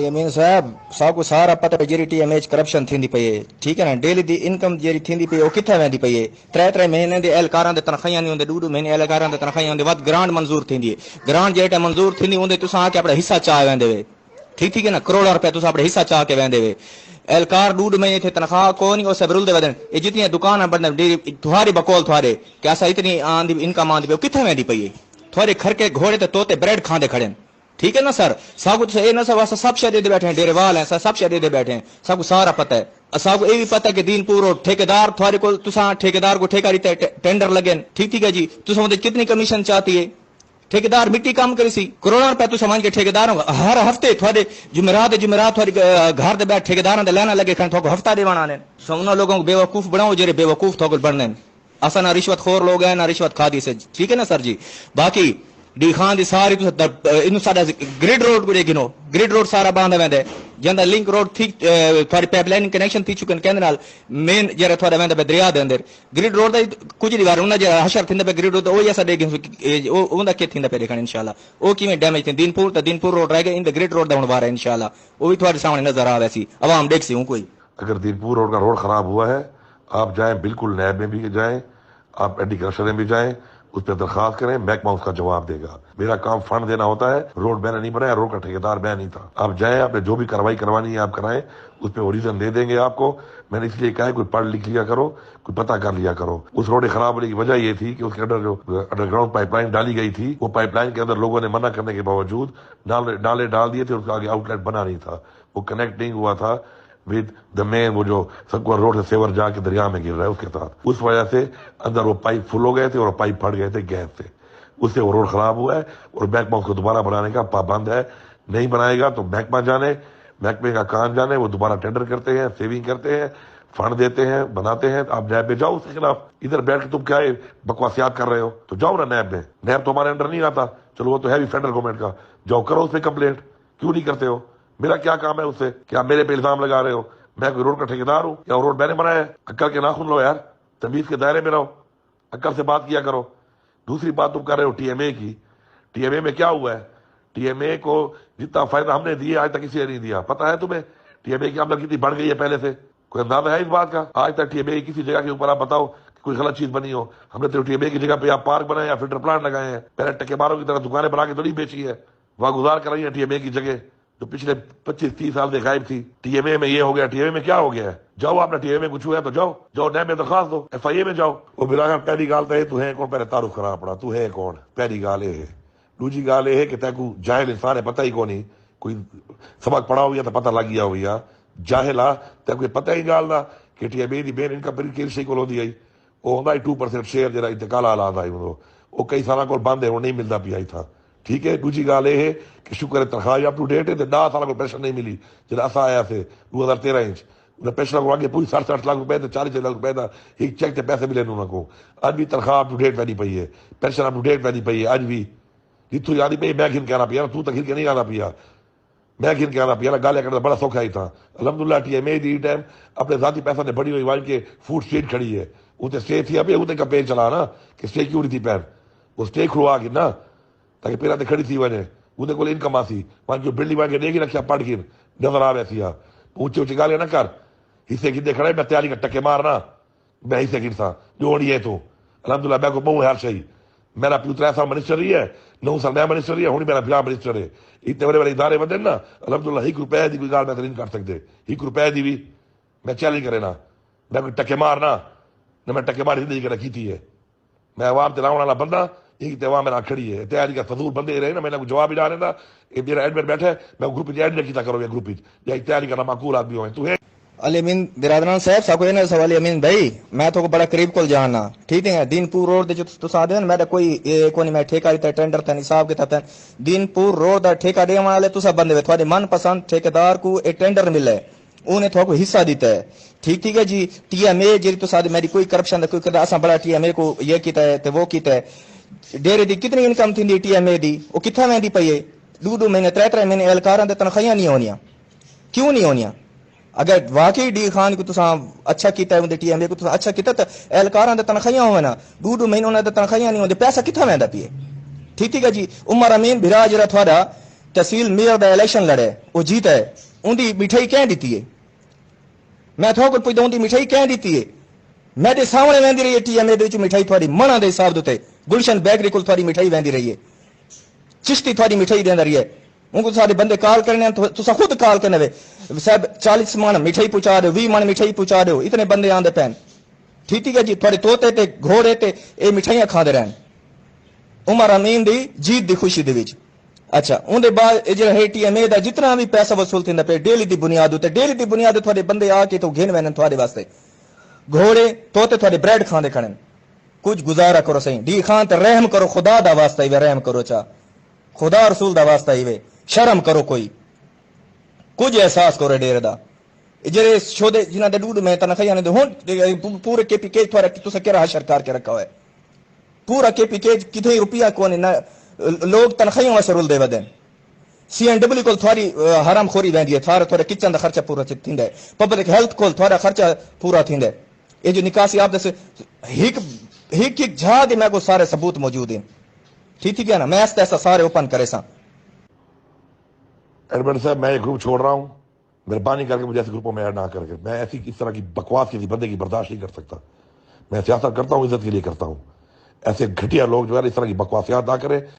अली अमीन साहब साकू सारा पता है जी टीएमए करप्शन थी पई है, ठीक है ना। डेली दी इनकम जी थी पई किथे वेंदी पई है। 3 महीने दे एहलकारां दे तनख्वाहां नहीं होंदे, 2 महीने एहलकारां दे तनख्वाहां होंदे, वध ग्रांट मंजूर थी है। ग्रांट जेटा मंजूर थी होंदे तुसा आके अपना हिस्सा चाह वेंदे वे, ठीक है ना। करोड़ा रुपया तुसा अपना हिस्सा चाह के वेंदे वे। एहलकार 2 महीने थे तनख्वाह को नहीं उस बिरुल दे वदन ये जितनी दुकान बंद तुम्हारी बकौल थारे कि असा इतनी आंदी इनकम आंदी पे किथे वेंदी पई है। थोड़े घर के घोड़े ते तोते ब्रेड खांदे खड़े, ठीक है ना सर। सागु ये ना सब सब शहर दे बैठे हैं, डेरेवाल हैं सब शहर दे बैठे हैं, सबको सारा पता है। सागु ये भी पता है कि दीनपुर और ठेकेदार थोड़े को तुसा ठेकेदार को ठेका रीते टेंडर लगे, ठीक है जी। तुसा मुझे कितनी कमीशन चाहती है। ठेकेदार मिट्टी काम करे सी करोड़ों रुपया तुसा मान के ठेकेदार हर हफ्ते थोड़े जुमेरात थोड़ी घर दे बैठ ठेकेदार दे लेना लगे थोड़ा हफ्ता देवाना ने। उन लोगों को बेवकूफ बनाओ जेरे बेवकूफ थोक बनने। असा ना रिश्वत खोर लोग हैं ना रिश्वत खादी से, ठीक है ना सर जी। बाकी डी खान दी सारी इन साडा ग्रिड रोड को गिनो, ग्रिड रोड सारा बांधा वेंदे जंदा लिंक रोड थी थोड़ी पाइपलाइन कनेक्शन थी चुकन कहंदे नाल मेन जरा थोड़ा वेंदे पे दरिया दे अंदर ग्रिड रोड दा कुछ दी वार उन जे हशर थिंदे पे ग्रिड रोड ओ ऐसा देख ओ उंदा के थिंदे पे देखण इंशाल्लाह ओ कीमे डैमेज थी। दीनपुर रोड रह गए इन द ग्रिड रोड दा हुन वार है इंशाल्लाह ओ भी थोड़े सामने नजर आवे सी आवाम देख सी हूं। कोई अगर दीनपुर रोड का रोड खराब हुआ है आप जाएं, बिल्कुल नैब में भी जाएं, आप एंटी करप्शन में भी जाएं, उस पर दरखास्त करें, महकमा उसका जवाब देगा। मेरा काम फंड देना होता है, रोड मैंने नहीं बनाया, रोड का ठेकेदार मैं नहीं था। आप जाएं, आपने जो भी कार्रवाई करवानी है आप कराएं, उस पर ओरिजिनल दे देंगे आपको। मैंने इसलिए कहा है कोई पढ़ लिख लिया करो, कोई पता कर लिया करो। उस रोड खराब होने की वजह ये थी कि उसके अंदर जो अंडरग्राउंड पाइपलाइन डाली गई थी, वो पाइपलाइन के अंदर लोगों ने मना करने के बावजूद नाले डाल दिए थे, उसका आगे आउटलेट बना नहीं था, वो कनेक्ट नहीं हुआ था विद द मेन, वो जो सबको रोड से सेवर जाके दरिया में गिर रहा है उसके साथ। उस वजह से अंदर वो पाइप फुल हो गए थे और पाइप फट गए थे गैस से, उससे वो रोड खराब हुआ है और महकमा उसको दोबारा बनाने का पाबंद है। नहीं बनाएगा तो महकमा जाने, महकमे का कान जाने, वो दोबारा टेंडर करते हैं, सेविंग करते हैं, फंड देते हैं, बनाते हैं। आप नैब में जाओ उसके खिलाफ। इधर बैठ के तुम क्या बकवासियात कर रहे हो, तो जाओ ना नैब में। नैब तो हमारे अंडर नहीं आता, चलो वो तो है भी फेडरल गवर्नमेंट का, जाओ करो उस पर कंप्लेंट। क्यों नहीं करते हो? मेरा क्या काम है उससे? क्या मेरे पे इल्जाम लगा रहे हो? मैं कोई रोड का ठेकेदार हूँ या रोड मैंने बनाया है? अक्ल के नाखून लो यार, तमीज के दायरे में रहो, अक्ल से बात किया करो। दूसरी बात तुम कर रहे हो टीएमए की। टीएमए में क्या हुआ है? टीएमए को जितना फायदा हमने दिया आज तक किसी ने नहीं दिया। पता है तुम्हें टीएमए की आमदनी कितनी बढ़ गई है पहले से? कोई अंदाजा है इस बात का? आज तक टीएमए की किसी जगह के ऊपर आप बताओ कि कोई गलत चीज बनी हो? हमने तो टीएमए की जगह पे आप पार्क बनाए या फिल्टर प्लांट लगाए हैं, पहले टकेमारों की तरह दुकानें बना के तो नहीं बेची है, वहां गुजार कराई है टीएमए की जगह जो पिछले 25-30 साल से गायब थी। टीएमए में ये हो गया, टीएमए में क्या हो गया है? जाओ आपने टीएमए कुछ हुआ है तो जाओ नैब में दरखास्त दो, एफआईए में जाओ। वो बिरा पहली गाल तो तू है कौन, पहले तारुफ खराब पड़ा, तू है कौन? पहली गाल ये है। दूसरी गाल ये है कि तैकू जाहिल इंसान है, पता ही कौन नहीं, कोई सबक पढ़ा हुआ तो पता लग गया हुआ जाहिला तैकू पता ही गाल ना कि टीएमए की मेन इनकम किसी को दी आई वो होंगे 2% शेयर जरा इंतकाल हालात आई वो कई साल को बंद है, वो नहीं मिलता पिया था, ठीक है। दूसरी गाल यह है कि शुक्र है तनख्वाह अप टू डेट है, 10 साल को पेंशन नहीं मिली जरा असा आया से 2013 पेंशन को आगे पूरी 60 लाख रुपए 40 लाख रुपए का एक चेक से पैसे मिले उनको। अज भी तनख्वाह अप टू डेट पैनी पई है, पेंशन अप टू डेट पैनी पई है। अज भी जितों याद पई मैं घिन के आना पिया, तू तो घिन के नहीं आना पिया, मैं घिन के आना पिया। गालियां करना बड़ा सौखा ही था। अलहमदुल्ला टीएमए दी टाइम अपने जाती पैसा ने बड़ी हुई वाल के फूड स्ट्रीट खड़ी है, उसे स्टे थी अभी उसे कंपेन चला ना कि स्टे क्यों नहीं थी पैन, वो स्टे खुलवा के ना ताकि पेरा ते खड़ी थी वने उन्हें को इनकम आसी वहां जो बिल्डिंग वाके देगी रखिया पढ़ के नजर आ वैसी ऊंचे ऊंचे गालियां ना कर। हिस्से गिनते खड़े मैं तैयारी का टके मारना, मैं हिस्से गिनसा जो है तू। अलहमदुल्ला मैं को बहु हर सही, मेरा प्यू 3 साल मिनिस्टर रही है, 9 साल मैं मिनिस्टर रही है, हूँ मेरा फिलहाल मिनिस्टर है। इतने बड़े बड़े इदारे बंदे ना अलहमदुल्ला 1 रुपए की कोई गाल मैं नहीं कर सकते, 1 रुपए की भी मैं चैलेंज करे ना, मैं कोई टके मारना न मैं टके मार जिंदगी रखी थी है। मैं अवाम चलाने वाला बंदा एक तेवा मेरा खड़ी है तैयारी का फजूल बंदे रहे ना, मैंने कुछ जवाब ही डाले ना ये मेरा एडमिट बैठे मैं ग्रुप ऐड नहीं किया करो, ये ग्रुप तैयारी करना माकूल आदमी हो तू है। अली अमीन बिरादरान साहब साको ये सवाल अमीन भाई मैं तो बड़ा करीब को जाना, ठीक है। दीनपुर रोड दे जो तुसा दे मैं कोई कोनी मैं ठेका ते टेंडर ते हिसाब किताब ते दीनपुर रोड दा ठेका देने वाले तुसा बंदे वे थोड़ी मनपसंद ठेकेदार को एक टेंडर मिले उन्हें थोड़ा हिस्सा दिता है, ठीक है जी। टीएमए जी तुसा मेरी कोई करप्शन कोई कर असा बड़ा टीएमए को ये किया है ते वो किया है। डेरे दी कितनी इनकम थी टीएमए दी वो कितना वेंदी पई है? 2 महीने 3 महीने एहलकारां दे तनख्वाहां नहीं होनियां, क्यों नहीं होनियां? अगर वाकई डी खान को तुसा अच्छा किया है टीएमए को तुसा अच्छा किया तो एहलकारां दे तनख्वाहां होवे ना, 2 महीने उन्हां दे तनख्वाहां नहीं होंदे, पैसा किथा वेंदा पिए, ठीक है जी। उमर अमीन भिरा जरा थोड़ा तहसील मेयर का इलेक्शन लड़े वो जीत है उनकी मिठाई क्या दी है मैं थोड़ा कुछ पुछदा उनकी मिठाई क्या दी है मेरे सामने वहदी रही है TMA मिठाई थोड़ी मना के हिसाब के गुलशन बेकरी को थोड़ी मिठाई वहदी रही है चिश्ती थोड़ी मिठाई देंदा रही है उनको सारे बंदे कॉल करने तुसा खुद कॉल करने वे साहब 40 मन मिठाई पहुंचा दो 20 मन मिठाई पहुंचा दो इतने बंदे आंदे पैन ठीक है जी थोड़े तोते ते घोड़े ते ये मिठाइयां खाते रहन उमर अमीन दी जीत दी खुशी दे विच अच्छा उनके बाद जो है TMA का जितना भी पैसा वसूल थींदा पे डेली दी बुनियाद ते डेली दी बुनियाद थोड़े बंदे आके तो घिन वैन थोड़े वास्ते घोड़े तोते थोड़े ब्रेड खांदे खड़न कुछ गुजारा करो सही डी खान ते रहम करो खुदा दा वास्ता ही रहम करो चा खुदा रसूल दा वास्ता ही वे शर्म करो कोई कुछ एहसास करो डेरे दा जेरे शोदे जिन्हां दे डूड में तनखियां ने हुन पूरे KPK थोड़ा तुसा केरा हशर करके रखा है पूरा KPK कितने रुपया कोने ना लोग तनखियां वसूल दे वदन CNW को थोड़ी हराम खोरी वेंदी है थारा थोड़ा किचन दा खर्चा पूरा थींदा है पब्लिक हेल्थ को थोड़ा खर्चा पूरा थींदा है ये जो निकासी आप दस हिक झा दे मैं को सारे सबूत मौजूद हैं ठीक है ना मैं ऐसा सारे ओपन करे सा एडवर्ड साहब मैं ये ग्रुप छोड़ रहा हूँ मेहरबानी करके मुझे ऐसे ग्रुपों में ऐड ना करके मैं ऐसी इस तरह की बकवास किसी बंदे की बर्दाश्त नहीं कर सकता मैं सियासत करता हूँ इज्जत के लिए करता हूँ ऐसे घटिया लोग जो है इस तरह की बकवासियात ना करें